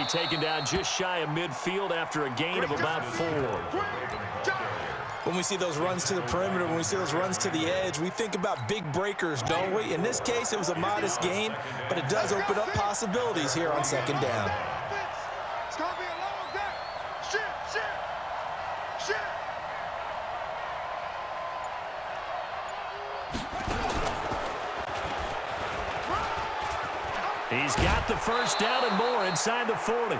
taken down just shy of midfield after a gain of about 4. When we see those runs to the perimeter, when we see those runs to the edge, we think about big breakers, don't we? In this case, it was a modest gain, but it does open up possibilities here on second down. It's going to be a long day. Shit. He's got the first down and more inside the 40.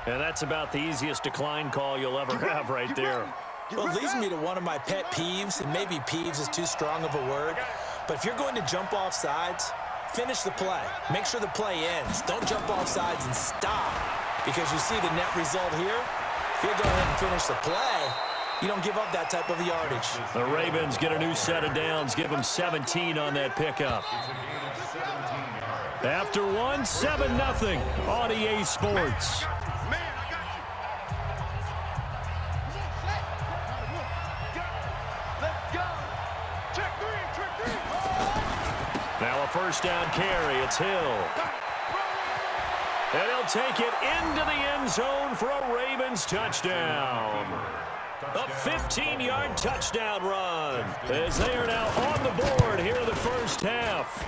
And that's about the easiest decline call you'll ever have right there. Well, it leads me to one of my pet peeves, and maybe peeves is too strong of a word, but if you're going to jump off sides, finish the play. Make sure the play ends. Don't jump off sides and stop, because you see the net result here. If you go ahead and finish the play, you don't give up that type of yardage. The Ravens get a new set of downs, give them 17 on that pickup. After one, 7-0 on EA Sports. Now a first down carry. It's Hill. And he'll take it into the end zone for a Ravens touchdown. A 15-yard touchdown run as they are now on the board here in the first half.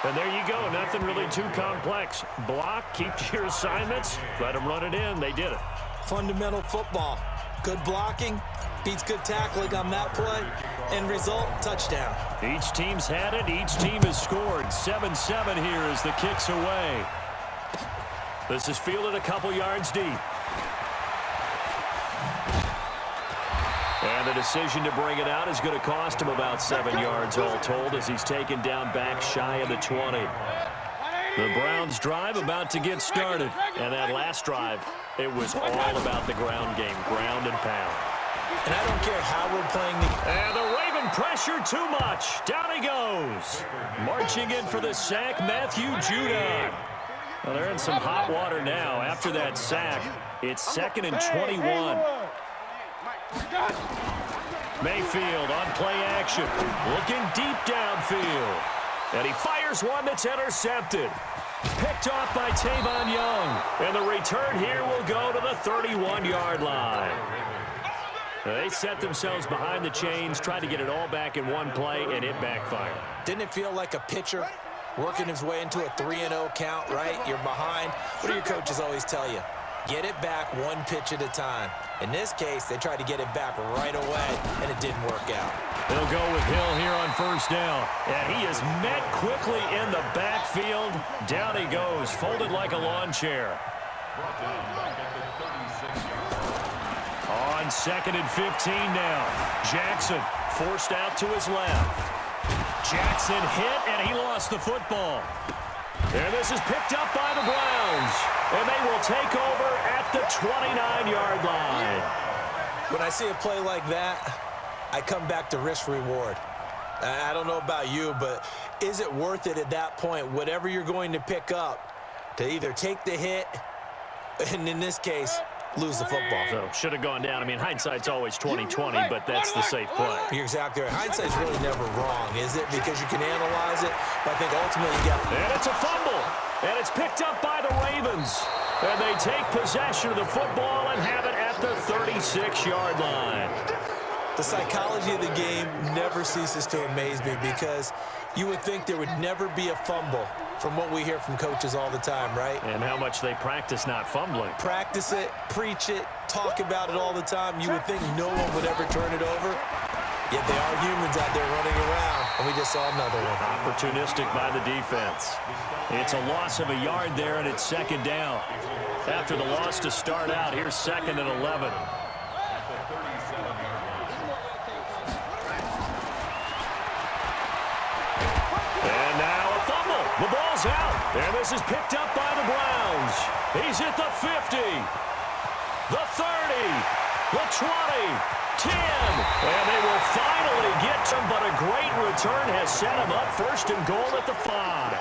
And there you go. Nothing really too complex. Block, keep to your assignments, let them run it in. They did it. Fundamental football. Good blocking beats good tackling on that play. End result, touchdown. Each team's had it. Each team has scored. 7-7 here as the kick's away. This is fielded a couple yards deep. And the decision to bring it out is going to cost him about 7 yards all told as he's taken down back shy of the 20. The Browns drive about to get started. And that last drive, it was all about the ground game, ground and pound. And I don't care how we're playing the... And the Raven pressure too much. Down he goes. Marching in for the sack, Matthew Judon. Well, they're in some hot water now. After that sack, it's 2nd and 21. Mayfield on play action. Looking deep downfield. And he fires one that's intercepted. Picked off by Tavon Young. And the return here will go to the 31-yard line. They set themselves behind the chains, tried to get it all back in one play, and it backfired. Didn't it feel like a pitcher working his way into a 3-0 count, right? You're behind. What do your coaches always tell you? Get it back one pitch at a time. In this case, they tried to get it back right away, and it didn't work out. They'll go with Hill here on first down. And he is met quickly in the backfield. Down he goes, folded like a lawn chair. On 2nd and 15 now. Jackson forced out to his left. Jackson hit, and he lost the football. And this is picked up by the Browns. And they will take over at the 29-yard line. When I see a play like that, I come back to risk-reward. I don't know about you, but is it worth it at that point, whatever you're going to pick up, to either take the hit, and in this case, lose the football? So should have gone down. I mean, hindsight's always 20/20, but that's the safe play. You're exactly right. Hindsight's really never wrong, is it? Because you can analyze it, but I think ultimately you got... And it's a fumble, and it's picked up by the Ravens. And they take possession of the football and have it at the 36-yard line. The psychology of the game never ceases to amaze me because you would think there would never be a fumble from what we hear from coaches all the time, right? And how much they practice not fumbling. Practice it, preach it, talk about it all the time. You would think no one would ever turn it over. Yet they are humans out there running around, and we just saw another one. Opportunistic by the defense. It's a loss of a yard there, and it's 2nd down. After the loss to start out, here's 2nd and 11. And now a fumble. The ball's out. And this is picked up by the Browns. He's at the 50, the 30, the 20. 10, and they will finally get him, but a great return has set him up 1st and goal at the 5.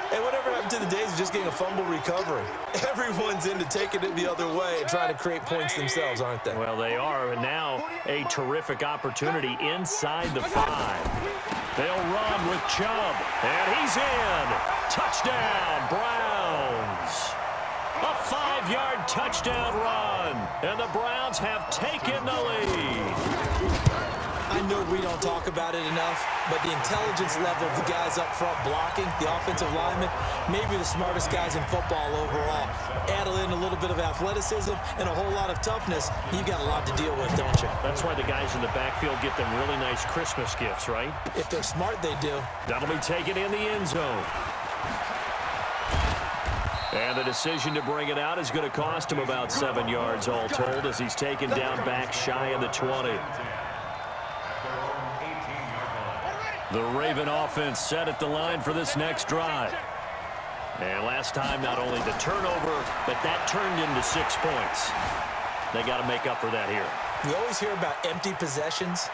Hey, whatever happened to the days of just getting a fumble recovery? Everyone's into taking it the other way and trying to create points themselves, aren't they? Well, they are, and now a terrific opportunity inside the 5. They'll run with Chubb, and he's in. Touchdown, Browns. A 5-yard touchdown run, and the Browns have taken the lead. I know we don't talk about it enough, but the intelligence level of the guys up front blocking, the offensive linemen, maybe the smartest guys in football overall. Add in a little bit of athleticism and a whole lot of toughness, you got a lot to deal with, don't you? That's why the guys in the backfield get them really nice Christmas gifts, right? If they're smart, they do. That'll be taken in the end zone. And the decision to bring it out is going to cost him about 7 yards all told as he's taken down back shy of the 20. The Raven offense set at the line for this next drive. And last time, not only the turnover, but that turned into 6 points. They got to make up for that here. We always hear about empty possessions,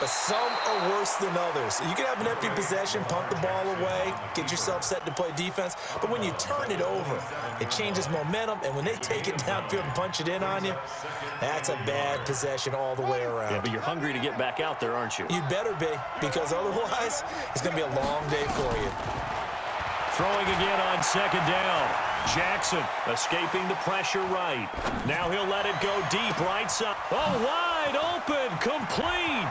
but some are worse than others. You can have an empty possession, punt the ball away, get yourself set to play defense, but when you turn it over, it changes momentum, and when they take it downfield and punch it in on you, that's a bad possession all the way around. Yeah, but you're hungry to get back out there, aren't you? You'd better be, because otherwise, it's going to be a long day for you. Throwing again on second down. Jackson escaping the pressure right. Now he'll let it go deep right side. Oh, wide open, complete.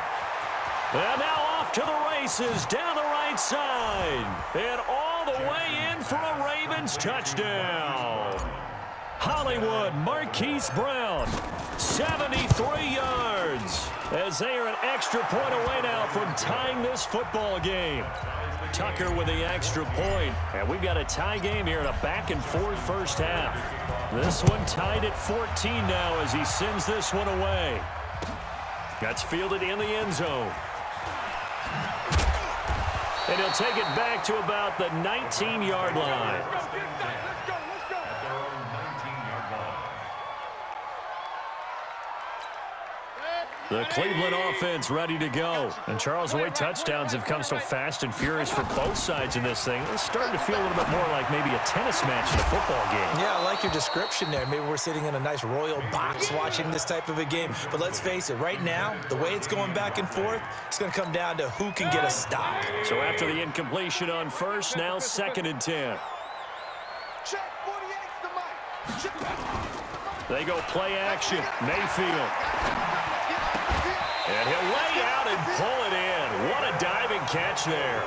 And now off to the races down the right side. And all the way in for a Ravens touchdown. Hollywood Marquise Brown, 73 yards. As they are an extra point away now from tying this football game. Tucker with the extra point. And we've got a tie game here in a back-and-forth first half. This one tied at 14 now as he sends this one away. That's fielded in the end zone. And he'll take it back to about the 19-yard line. The Cleveland offense ready to go. And Charles, the way touchdowns have come so fast and furious for both sides in this thing, it's starting to feel a little bit more like maybe a tennis match in a football game. Yeah, I like your description there. Maybe we're sitting in a nice royal box watching this type of a game. But let's face it, right now, the way it's going back and forth, it's going to come down to who can get a stop. So after the incompletion on first, now 2nd and 10. Check 48's the mic. They go play action. Mayfield. And he'll lay out and pull it in. What a diving catch there.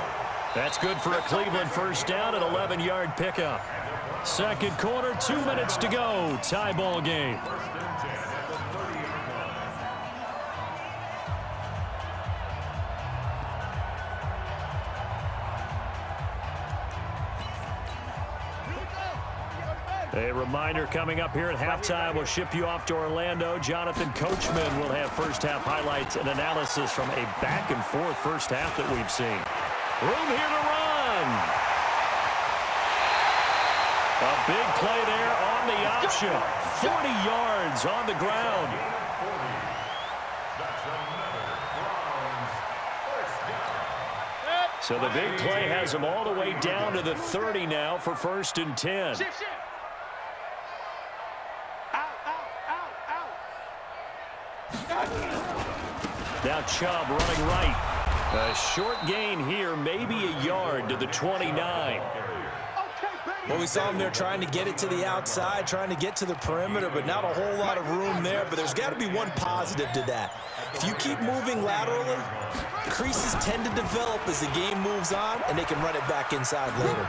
That's good for a Cleveland first down, an 11-yard pickup. Second quarter, 2 minutes to go. Tie ball game. A reminder coming up here at halftime. We'll ship you off to Orlando. Jonathan Coachman will have first-half highlights and analysis from a back-and-forth first half that we've seen. Room here to run. A big play there on the option. 40 yards on the ground. So the big play has them all the way down to the 30 now for 1st and 10. Now Chubb running right. A short gain here, maybe a yard to the 29. Well, we saw him there trying to get it to the outside, trying to get to the perimeter, but not a whole lot of room there. But there's got to be one positive to that. If you keep moving laterally, creases tend to develop as the game moves on, and they can run it back inside later.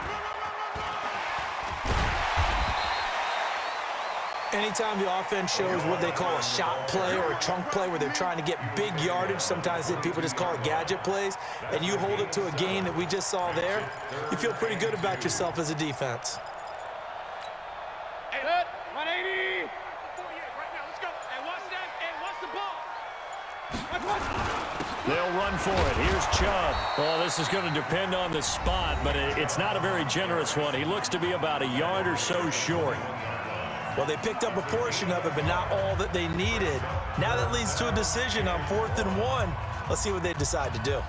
Anytime the offense shows what they call a shot play or a chunk play where they're trying to get big yardage, sometimes people just call it gadget plays, and you hold it to a gain that we just saw there, you feel pretty good about yourself as a defense. Hey, 180. 48 right now. Let's go. And watch that. And watch the ball. They'll run for it. Here's Chubb. Well, this is going to depend on the spot, but it's not a very generous one. He looks to be about a yard or so short. Well, they picked up a portion of it, but not all that they needed. Now that leads to a decision on 4th and 1. Let's see what they decide to do.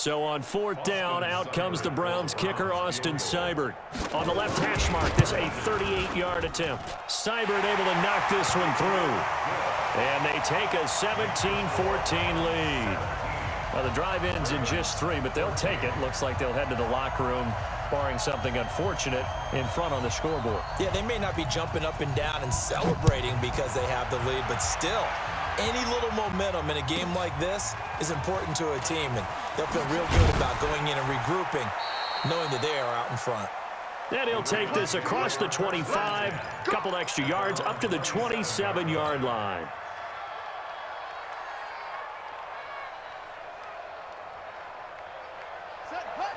So on 4th down, out comes the Browns kicker, Austin Seibert. On the left hash mark, this a 38-yard attempt. Seibert able to knock this one through. And they take a 17-14 lead. Well, the drive ends in just 3, but they'll take it. Looks like they'll head to the locker room, barring something unfortunate, in front on the scoreboard. Yeah, they may not be jumping up and down and celebrating because they have the lead, but still, any little momentum in a game like this is important to a team, and they'll feel real good about going in and regrouping, knowing that they are out in front. And he'll take this across the 25, a couple extra yards, up to the 27-yard line.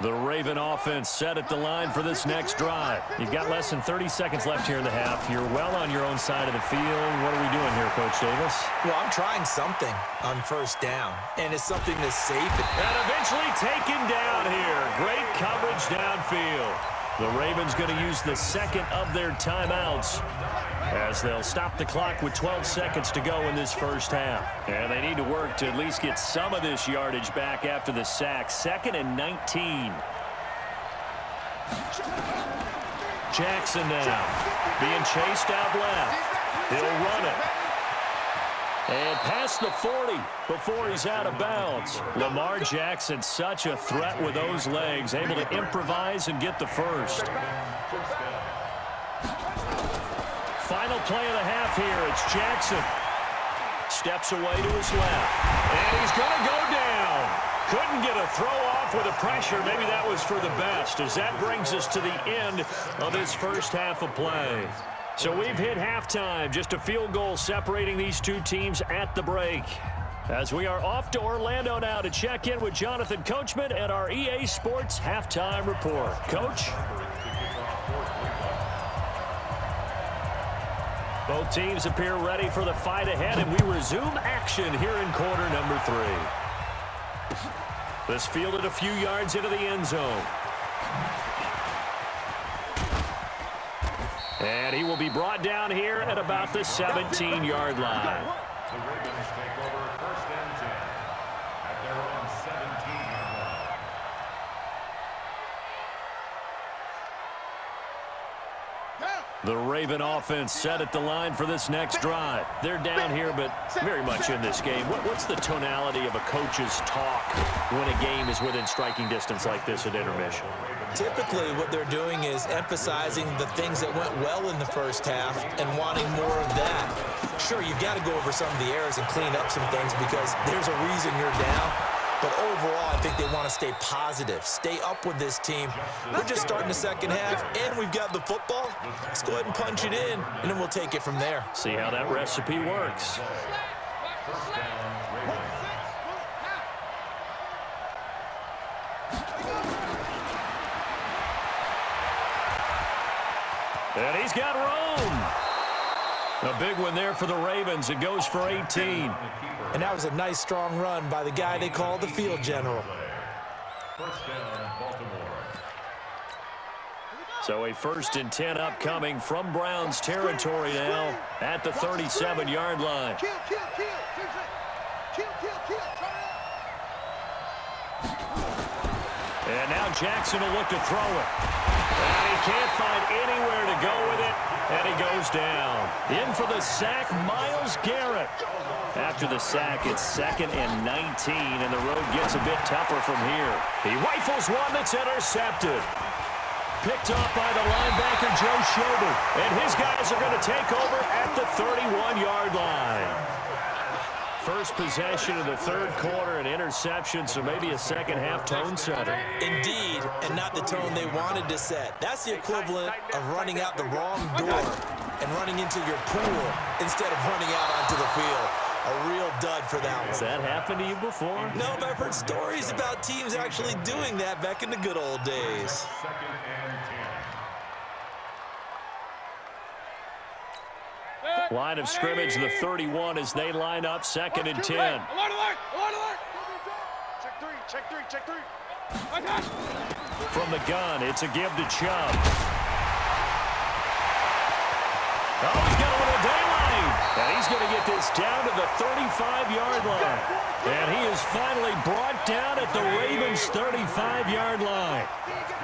The Raven offense set at the line for this next drive. You've got less than 30 seconds left here in the half. You're well on your own side of the field. What are we doing here, Coach Davis? Well, I'm trying something on 1st down, and it's something that's safe. And eventually taken down here. Great coverage downfield. The Ravens going to use the second of their timeouts as they'll stop the clock with 12 seconds to go in this first half. And they need to work to at least get some of this yardage back after the sack. 2nd and 19. Jackson now being chased out left. He'll run it. And past the 40 before he's out of bounds. Lamar Jackson, such a threat with those legs, able to improvise and get the first. Final play of the half here. It's Jackson. Steps away to his left. And he's going to go down. Couldn't get a throw off with the pressure. Maybe that was for the best, as that brings us to the end of this first half of play. So we've hit halftime, just a field goal separating these two teams at the break. As we are off to Orlando now to check in with Jonathan Coachman and our EA Sports Halftime Report. Coach? Both teams appear ready for the fight ahead, and we resume action here in quarter number 3. This fielded a few yards into the end zone. And he will be brought down here at about the 17-yard line. The Ravens take over 1st and 10 at their own 17-yard line. The Raven offense set at the line for this next drive. They're down here, but very much in this game. What's the tonality of a coach's talk when a game is within striking distance like this at intermission? Typically, what they're doing is emphasizing the things that went well in the first half and wanting more of that. Sure, you've got to go over some of the errors and clean up some things because there's a reason you're down. But overall, I think they want to stay positive, stay up with this team. We're just starting the second half, and we've got the football. Let's go ahead and punch it in, and then we'll take it from there. See how that recipe works. And he's got room. A big one there for the Ravens. It goes for 18. And that was a nice, strong run by the guy they call the field general. 1st down, Baltimore. So a 1st and 10 upcoming from Browns territory now at the 37-yard line. And now Jackson will look to throw it. And he can't find anywhere to go with it, and he goes down. In for the sack, Myles Garrett. After the sack, it's 2nd and 19, and the road gets a bit tougher from here. He rifles one that's intercepted. Picked off by the linebacker, Joe Schobert. And his guys are going to take over at the 31-yard line. First possession of the 3rd quarter, an interception, so maybe a second-half tone setter. Indeed, and not the tone they wanted to set. That's the equivalent of running out the wrong door and running into your pool instead of running out onto the field. A real dud for that one. Has that happened to you before? No, but I've heard stories about teams actually doing that back in the good old days. 2nd and 10. Line of scrimmage, the 31 as they line up, 2nd and 10. Alert, alert, alert, alert. Check three. My gosh. From the gun, it's a give to Chubb. Oh, he's got a little daylight. And he's going to get this down to the 35-yard line. And he is finally brought down at the Ravens' 35-yard line.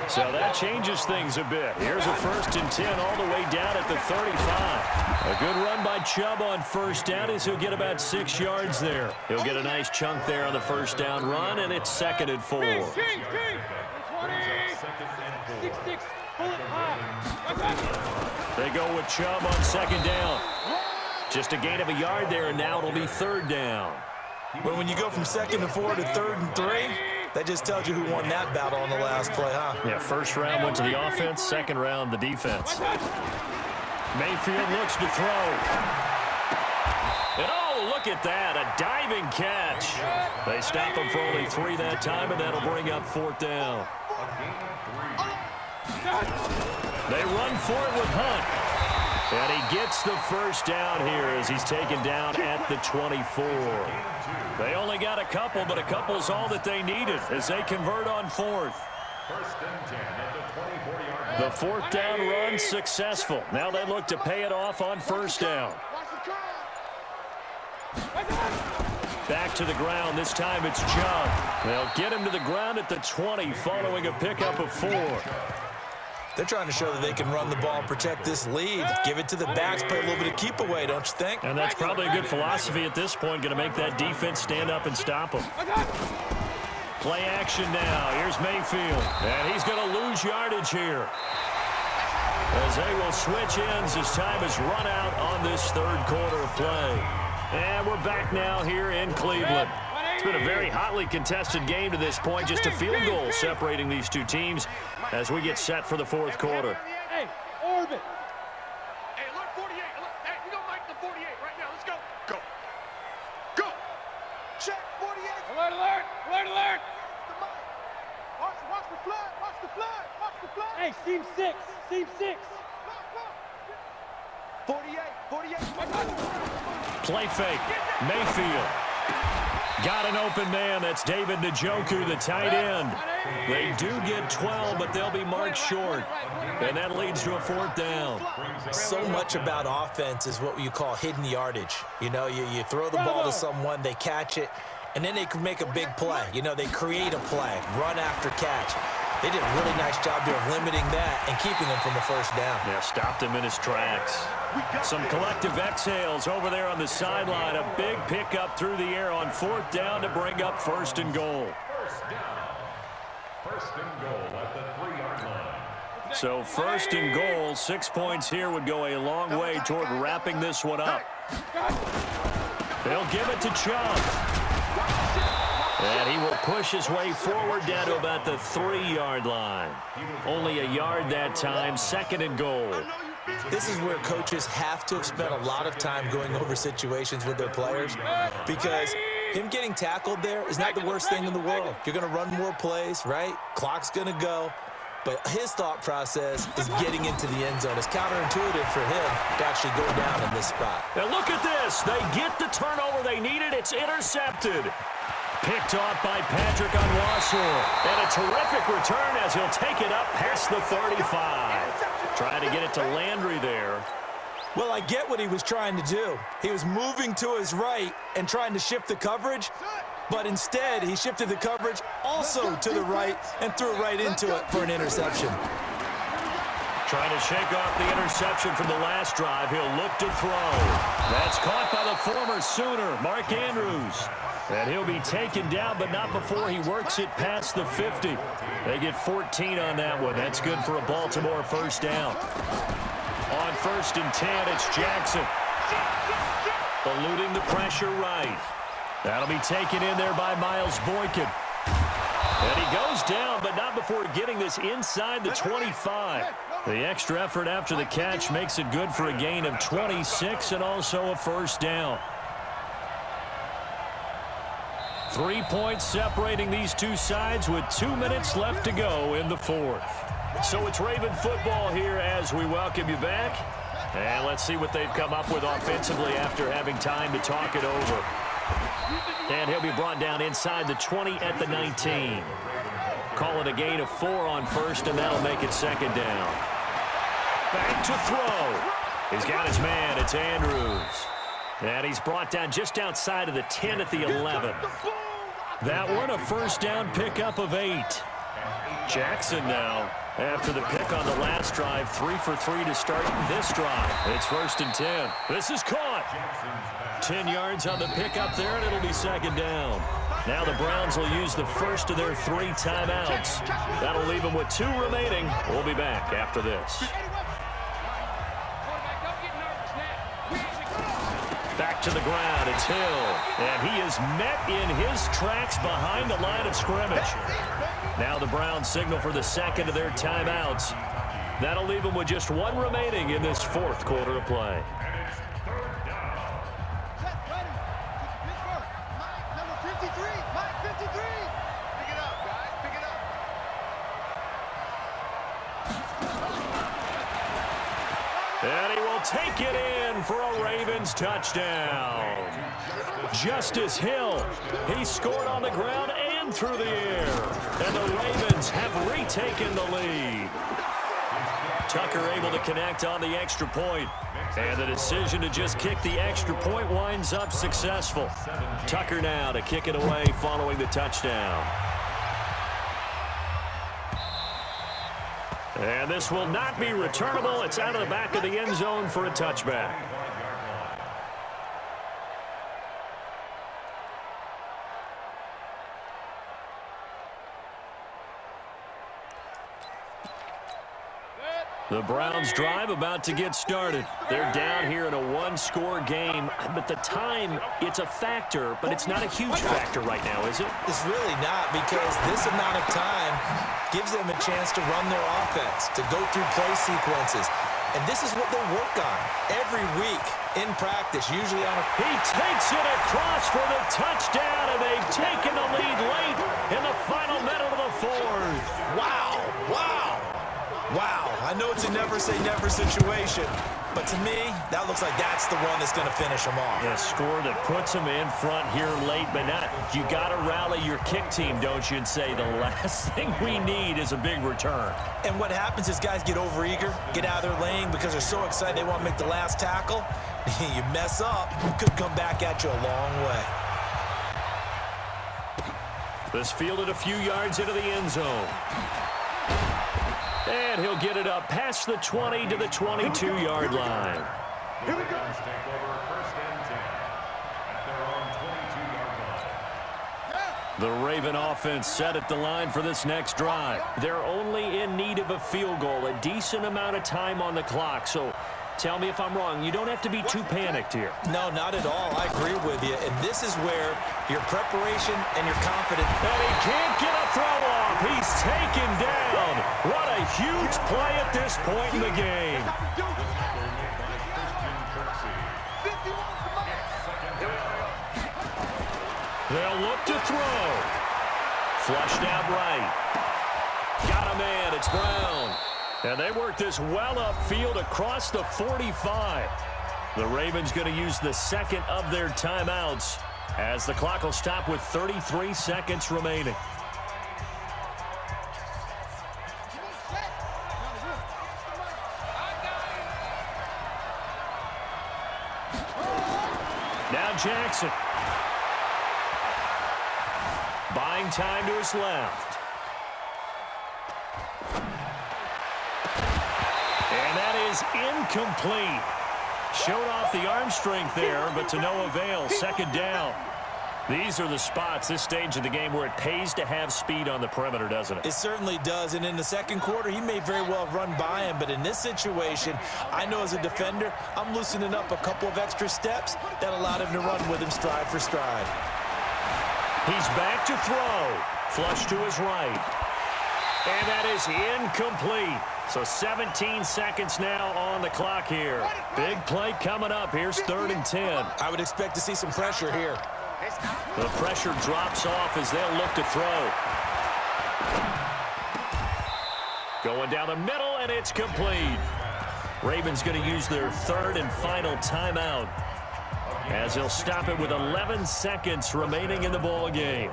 So that changes things a bit. Here's a 1st and 10 all the way down at the 35. A good run by Chubb on first down as he'll get about 6 yards there. He'll get a nice chunk there on the first down run, and it's 2nd and 4. 20. 6-6. Pull it high. They go with Chubb on 2nd down. Just a gain of a yard there, and now it'll be 3rd down. Well, when you go from 2nd and 4 to 3rd and 3, that just tells you who won that battle on the last play, huh? Yeah, first round went to the offense, second round the defense. Mayfield looks to throw. And oh, look at that, a diving catch. They stop him for only 3 that time, and that'll bring up 4th down. They run for it with Hunt. And he gets the first down here as he's taken down at the 24. They only got a couple, but a couple's all that they needed as they convert on 4th. 1st and 10 at the 24-yard line. The 4th down run successful. Now they look to pay it off on 1st down. Back to the ground. This time it's Chubb. They'll get him to the ground at the 20 following a pickup of 4. They're trying to show that they can run the ball and protect this lead. Give it to the backs, play a little bit of keep away, don't you think? And that's probably a good philosophy at this point, going to make that defense stand up and stop them. Play action now. Here's Mayfield. And he's going to lose yardage here, as they will switch ends as time is run out on this 3rd quarter of play. And we're back now here in Cleveland. It's been a very hotly contested game to this point. Just a field goal separating these two teams as we get set for the 4th quarter. Hey, orbit. Hey, alert 48. Hey, we gonna make the 48 right now. Let's go. Go. Go. Check 48. Alert, alert. Alert, alert. Watch the flag. Watch the flag. Watch the flag. Hey, seam 6. Seam 6. 48. 48. Play fake. Mayfield. Got an open man. That's David Njoku, the tight end. They do get 12, but they'll be marked short. And that leads to a 4th down. So much about offense is what you call hidden yardage. You know, you throw the ball to someone, they catch it, and then they can make a big play. You know, they create a play, run after catch. They did a really nice job there of limiting that and keeping him from the 1st down. Yeah, stopped him in his tracks. Some collective exhales over there on the sideline. A big pickup through the air on 4th down to bring up 1st and goal. 1st down. 1st and goal at the 3-yard line. So 1st and goal, 6 points here would go a long way toward wrapping this one up. They'll give it to Chubb. And he will push his way forward down to about the 3-yard line. Only a yard that time, 2nd and goal. This is where coaches have to have spent a lot of time going over situations with their players, because him getting tackled there is not the worst thing in the world. You're going to run more plays, right? Clock's going to go. But his thought process is getting into the end zone. It's counterintuitive for him to actually go down in this spot. Now look at this. They get the turnover they needed. It's intercepted. Picked off by Patrick Onwuasor. And a terrific return as he'll take it up past the 35. Trying to get it to Landry there. Well, I get what he was trying to do. He was moving to his right and trying to shift the coverage, but instead he shifted the coverage also to the right and threw it right into it for an interception. Trying to shake off the interception from the last drive. He'll look to throw. That's caught by the former Sooner, Mark Andrews. And he'll be taken down, but not before he works it past the 50. They get 14 on that one. That's good for a Baltimore 1st down. On 1st and 10, it's Jackson. Eluding the pressure right. That'll be taken in there by Miles Boykin. And he goes down, but not before getting this inside the 25. The extra effort after the catch makes it good for a gain of 26 and also a 1st down. 3 points separating these two sides with 2 minutes left to go in the 4th. So it's Raven football here as we welcome you back. And let's see what they've come up with offensively after having time to talk it over. And he'll be brought down inside the 20 at the 19. Call it a gain of 4 on 1st, and that'll make it 2nd down. Back to throw. He's got his man. It's Andrews. And he's brought down just outside of the 10 at the 11. That one a first down pickup of 8. Jackson now, after the pick on the last drive, 3 for 3 to start this drive. It's 1st and 10. This is caught. 10 yards on the pickup there, and it'll be 2nd down. Now the Browns will use the first of their 3 timeouts. That'll leave them with 2 remaining. We'll be back after this. Back to the ground, it's Hill. And he is met in his tracks behind the line of scrimmage. Now the Browns signal for the second of their timeouts. That'll leave them with just 1 remaining in this 4th quarter of play. And he will take it in for a Ravens touchdown. Justice Hill, he scored on the ground and through the air. And the Ravens have retaken the lead. Tucker able to connect on the extra point. And the decision to just kick the extra point winds up successful. Tucker now to kick it away following the touchdown. And this will not be returnable. It's out of the back of the end zone for a touchback. The Browns drive about to get started. They're down here in a 1-score game, but the time, it's a factor, but it's not a huge factor right now, is it? It's really not, because this amount of time gives them a chance to run their offense, to go through play sequences. And this is what they work on every week in practice, usually on a... He takes it across for the touchdown, and they've taken the lead late in the final minute of the 4th. Wow, wow. Wow, I know it's a never-say-never situation, but to me, that looks like that's the one that's going to finish them off. A score that puts them in front here late, but not. You got to rally your kick team, don't you, and say the last thing we need is a big return. And what happens is guys get overeager, get out of their lane because they're so excited they want to make the last tackle. You mess up, it could come back at you a long way. This fielded a few yards into the end zone. And he'll get it up past the 20 to the 22-yard line. The Ravens take over 1st and 10 at their own 22-yard line. The Raven offense set at the line for this next drive. They're only in need of a field goal, a decent amount of time on the clock. So tell me if I'm wrong. You don't have to be too panicked here. No, not at all. I agree with you. And this is where your preparation and your confidence... And he can't get a throw off. He's taken down. What a huge play at this point in the game. They'll look to throw. Flushed out right. Got a man. It's Brown. And they work this well upfield across the 45. The Ravens going to use the second of their timeouts as the clock will stop with 33 seconds remaining. Now Jackson. Buying time to his left. And that is incomplete. Showed off the arm strength there, but to no avail. 2nd down. These are the spots, this stage of the game, where it pays to have speed on the perimeter, doesn't it? It certainly does, and in the 2nd quarter, he may very well run by him, but in this situation, I know as a defender, I'm loosening up a couple of extra steps that allowed him to run with him stride for stride. He's back to throw. Flush to his right. And that is incomplete. So 17 seconds now on the clock here. Big play coming up. Here's 3rd and 10. I would expect to see some pressure here. The pressure drops off as they'll look to throw. Going down the middle, and it's complete. Ravens going to use their 3rd and final timeout as he'll stop it with 11 seconds remaining in the ball game.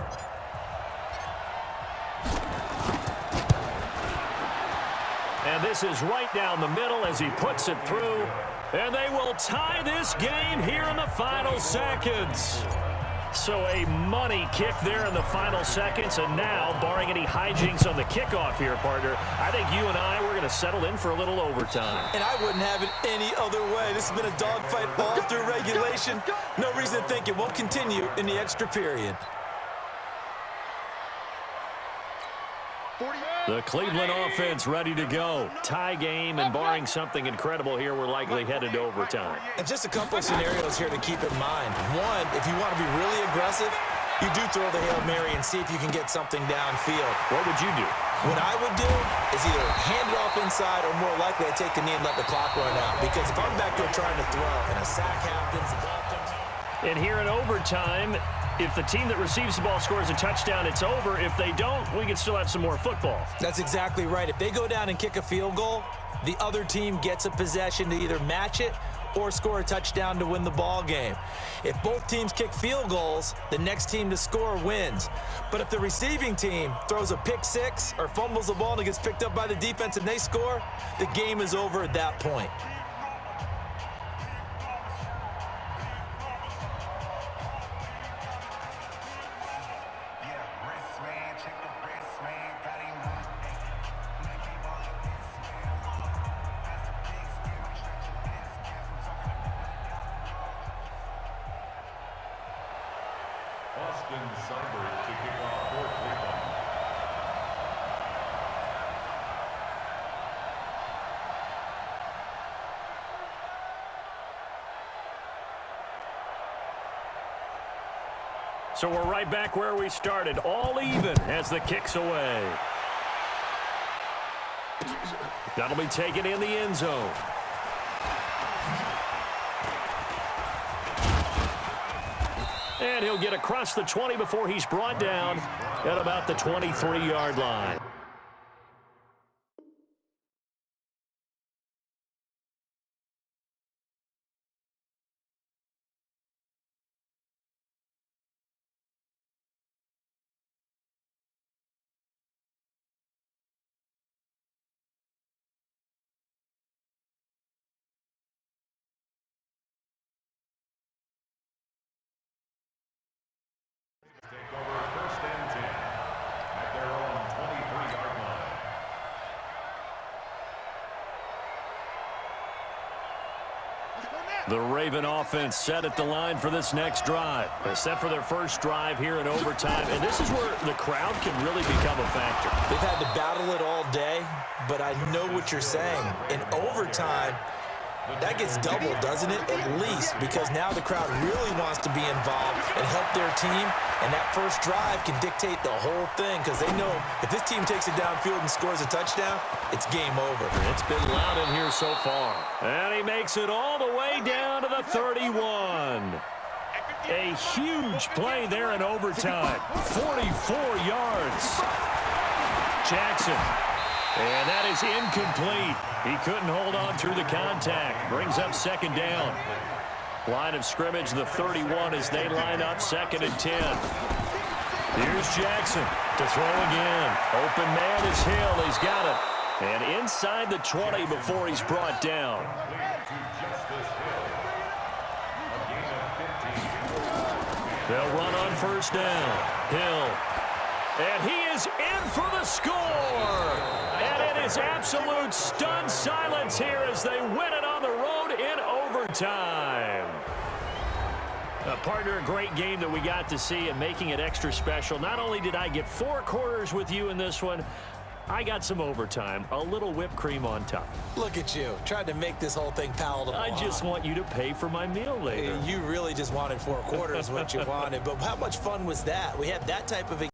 And this is right down the middle as he puts it through. And they will tie this game here in the final seconds. So a money kick there in the final seconds. And now, barring any hijinks on the kickoff here, partner, I think you and I, we're going to settle in for a little overtime. And I wouldn't have it any other way. This has been a dogfight all through regulation. No reason to think it won't continue in the extra period. The Cleveland offense ready to go. Tie game, and barring something incredible here, we're likely headed to overtime. And just a couple of scenarios here to keep in mind. One, if you want to be really aggressive, you do throw the Hail Mary and see if you can get something downfield. What would you do? What I would do is either hand it off inside or more likely I take the knee and let the clock run out. Because if I'm back there trying to throw and a sack happens, the ball comes out. And here in overtime, if the team that receives the ball scores a touchdown, it's over. If they don't, we can still have some more football. That's exactly right. If they go down and kick a field goal, the other team gets a possession to either match it or score a touchdown to win the ball game. If both teams kick field goals, the next team to score wins. But if the receiving team throws a pick six or fumbles the ball and it gets picked up by the defense and they score, the game is over at that point. So we're right back where we started, all even as the kick's away. That'll be taken in the end zone. And he'll get across the 20 before he's brought down at about the 23-yard line. Take over first and 10 at their own 23-yard line. The Raven offense set at the line for this next drive. They're set for their first drive here in overtime, and this is where the crowd can really become a factor. They've had to battle it all day, but I know what you're saying. In overtime, that gets doubled, doesn't it? At least, because now the crowd really wants to be involved and help their team, and that first drive can dictate the whole thing because they know if this team takes it downfield and scores a touchdown, it's game over. It's been loud in here so far. And he makes it all the way down to the 31. A huge play there in overtime. 44 yards. Jackson. And that is incomplete. He couldn't hold on through the contact. Brings up second down. Line of scrimmage, the 31 as they line up second and 10. Here's Jackson to throw again. Open man is Hill. He's got it. And inside the 20 before he's brought down. They'll run on first down. Hill. And he is in for the score. And it is absolute stunned silence here as they win it on the road in overtime. Partner, a great game that we got to see and making it extra special. Not only did I get 4 quarters with you in this one, I got some overtime, a little whipped cream on top. Look at you, trying to make this whole thing palatable. I just want you to pay for my meal later. You really just wanted 4 quarters, what you wanted. But how much fun was that? We had that type of